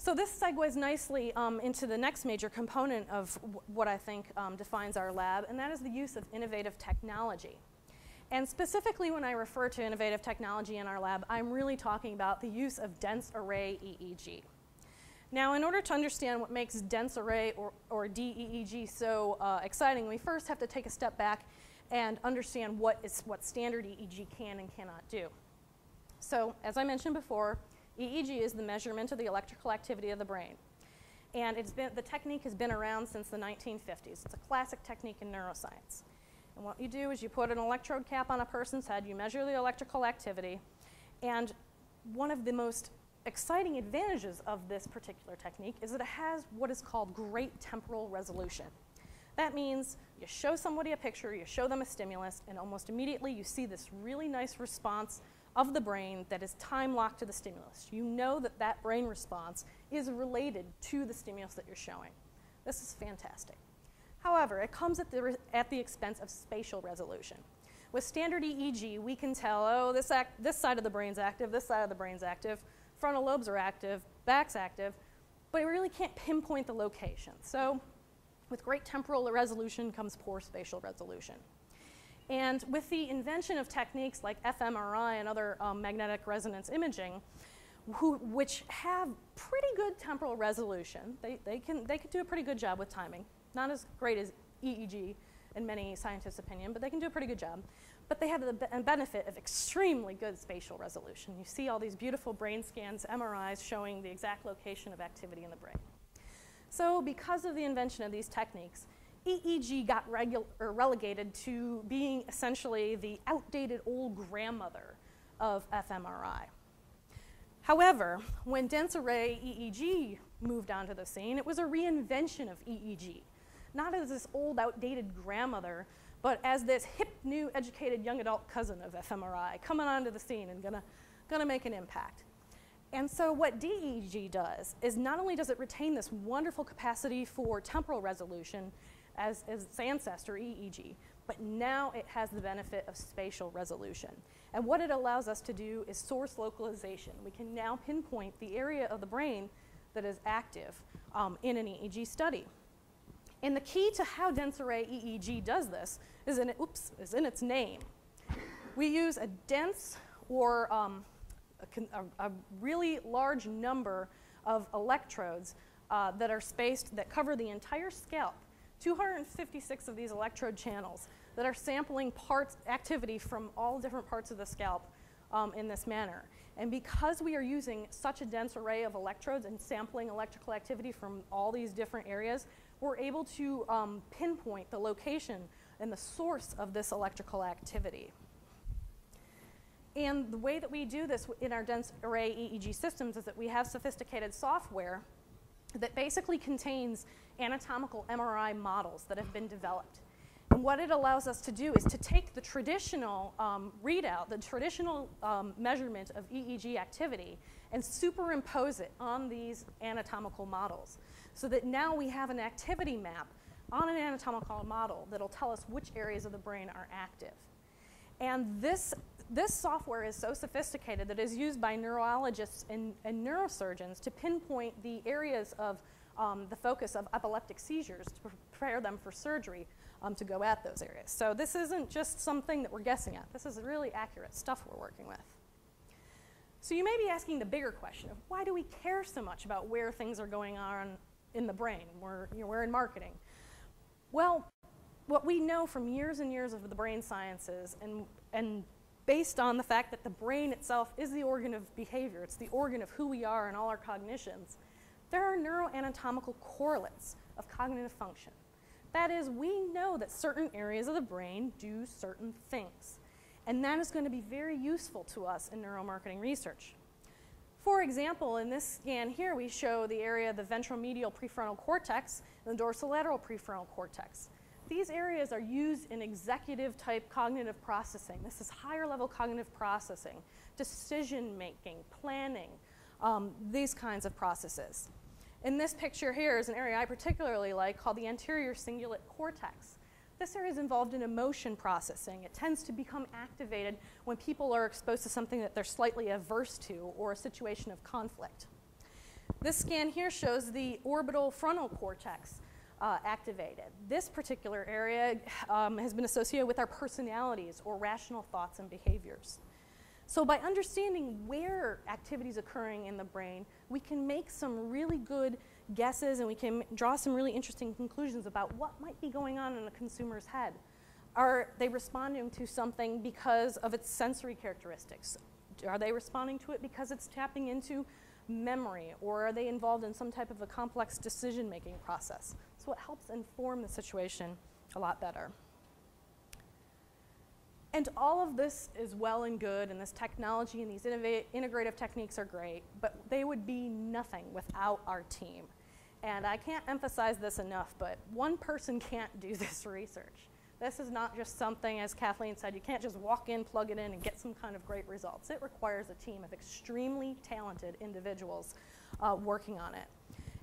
So this segues nicely into the next major component of what I think defines our lab, and that is the use of innovative technology. And specifically when I refer to innovative technology in our lab, I'm really talking about the use of dense array EEG. Now, in order to understand what makes dense array or dEEG so exciting, we first have to take a step back and understand what standard EEG can and cannot do. So, as I mentioned before, EEG is the measurement of the electrical activity of the brain. And the technique has been around since the 1950s. It's a classic technique in neuroscience. And what you do is you put an electrode cap on a person's head, you measure the electrical activity, and one of the most exciting advantages of this particular technique is that it has what is called great temporal resolution. That means you show somebody a picture, you show them a stimulus, and almost immediately you see this really nice response of the brain that is time-locked to the stimulus. You know that that brain response is related to the stimulus that you're showing. This is fantastic. However, it comes at the expense of spatial resolution. With standard EEG, we can tell, oh, this side of the brain's active, this side of the brain's active, frontal lobes are active, back's active, but we really can't pinpoint the location. So with great temporal resolution comes poor spatial resolution. And with the invention of techniques like fMRI and other magnetic resonance imaging, which have pretty good temporal resolution, they can do a pretty good job with timing. Not as great as EEG in many scientists' opinion, but they can do a pretty good job. But they have the benefit of extremely good spatial resolution. You see all these beautiful brain scans, MRIs, showing the exact location of activity in the brain. So because of the invention of these techniques, EEG got relegated to being essentially the outdated old grandmother of fMRI. However, when dense array EEG moved onto the scene, it was a reinvention of EEG. Not as this old, outdated grandmother, but as this hip, new, educated young adult cousin of fMRI coming onto the scene and gonna make an impact. And so what dEEG does is not only does it retain this wonderful capacity for temporal resolution as its ancestor, EEG, but now it has the benefit of spatial resolution. And what it allows us to do is source localization. We can now pinpoint the area of the brain that is active in an EEG study. And the key to how dense array EEG does this is in its name. We use a dense or a really large number of electrodes that are spaced, that cover the entire scalp. 256 of these electrode channels that are sampling activity from all different parts of the scalp in this manner. And because we are using such a dense array of electrodes and sampling electrical activity from all these different areas, we're able to pinpoint the location and the source of this electrical activity. And the way that we do this in our dense array EEG systems is that we have sophisticated software that basically contains anatomical MRI models that have been developed. And what it allows us to do is to take the traditional readout, the traditional measurement of EEG activity, and superimpose it on these anatomical models, so that now we have an activity map on an anatomical model that'll tell us which areas of the brain are active. And this software is so sophisticated that it is used by neurologists and neurosurgeons to pinpoint the areas of the focus of epileptic seizures to prepare them for surgery to go at those areas. So this isn't just something that we're guessing at. This is really accurate stuff we're working with. So you may be asking the bigger question of why do we care so much about where things are going on in the brain? We're in marketing. Well, what we know from years and years of the brain sciences and based on the fact that the brain itself is the organ of behavior, it's the organ of who we are and all our cognitions, there are neuroanatomical correlates of cognitive function. That is, we know that certain areas of the brain do certain things. And that is going to be very useful to us in neuromarketing research. For example, in this scan here, we show the area of the ventromedial prefrontal cortex and the dorsolateral prefrontal cortex. These areas are used in executive type cognitive processing. This is higher level cognitive processing, decision making, planning, these kinds of processes. In this picture here is an area I particularly like called the anterior cingulate cortex. This area is involved in emotion processing. It tends to become activated when people are exposed to something that they're slightly averse to or a situation of conflict. This scan here shows the orbital frontal cortex activated. This particular area has been associated with our personalities or rational thoughts and behaviors. So by understanding where activity is occurring in the brain, we can make some really good guesses and we can draw some really interesting conclusions about what might be going on in a consumer's head. Are they responding to something because of its sensory characteristics? Are they responding to it because it's tapping into memory, or are they involved in some type of a complex decision-making process? So it helps inform the situation a lot better. And all of this is well and good, and this technology and these integrative techniques are great, but they would be nothing without our team. And I can't emphasize this enough, but one person can't do this research. This is not just something, as Kathleen said, you can't just walk in, plug it in, and get some kind of great results. It requires a team of extremely talented individuals working on it.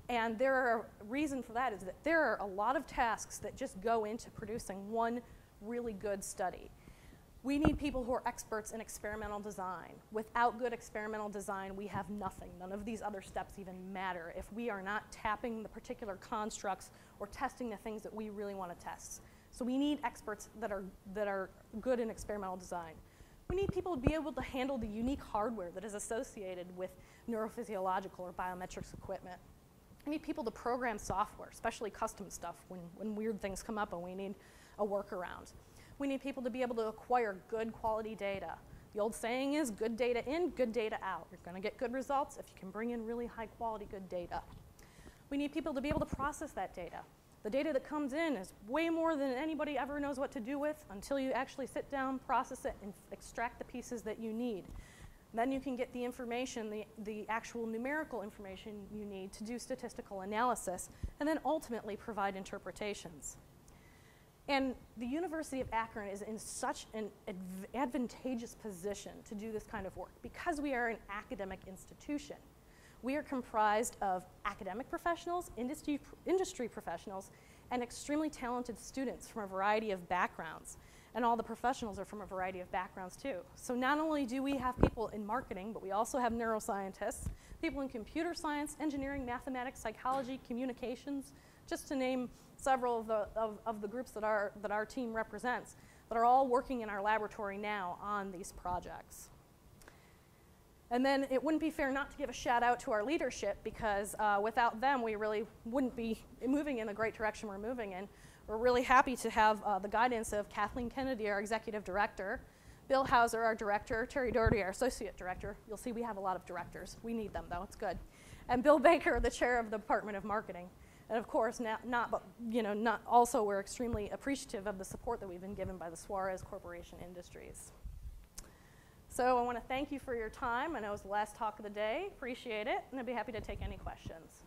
And a reason for that is that there are a lot of tasks that just go into producing one really good study. We need people who are experts in experimental design. Without good experimental design, we have nothing. None of these other steps even matter if we are not tapping the particular constructs or testing the things that we really want to test. So we need experts that are good in experimental design. We need people to be able to handle the unique hardware that is associated with neurophysiological or biometrics equipment. We need people to program software, especially custom stuff when weird things come up and we need a workaround. We need people to be able to acquire good quality data. The old saying is good data in, good data out. You're going to get good results if you can bring in really high quality good data. We need people to be able to process that data. The data that comes in is way more than anybody ever knows what to do with until you actually sit down, process it, and extract the pieces that you need. Then you can get the information, the actual numerical information you need to do statistical analysis, and then ultimately provide interpretations. And the University of Akron is in such an advantageous position to do this kind of work because we are an academic institution. We are comprised of academic professionals, industry professionals, and extremely talented students from a variety of backgrounds. And all the professionals are from a variety of backgrounds too. So not only do we have people in marketing, but we also have neuroscientists, people in computer science, engineering, mathematics, psychology, communications, just to name several of the groups that our team represents, that are all working in our laboratory now on these projects. And then it wouldn't be fair not to give a shout out to our leadership because without them we really wouldn't be moving in the great direction we're moving in. We're really happy to have the guidance of Kathleen Kennedy, our executive director, Bill Hauser, our director, Terry Daugherty, our associate director. You'll see we have a lot of directors. We need them though, it's good. And Bill Baker, the chair of the Department of Marketing. And of course, also we're extremely appreciative of the support that we've been given by the Suarez Corporation Industries. So I want to thank you for your time. I know it was the last talk of the day. Appreciate it, and I'd be happy to take any questions.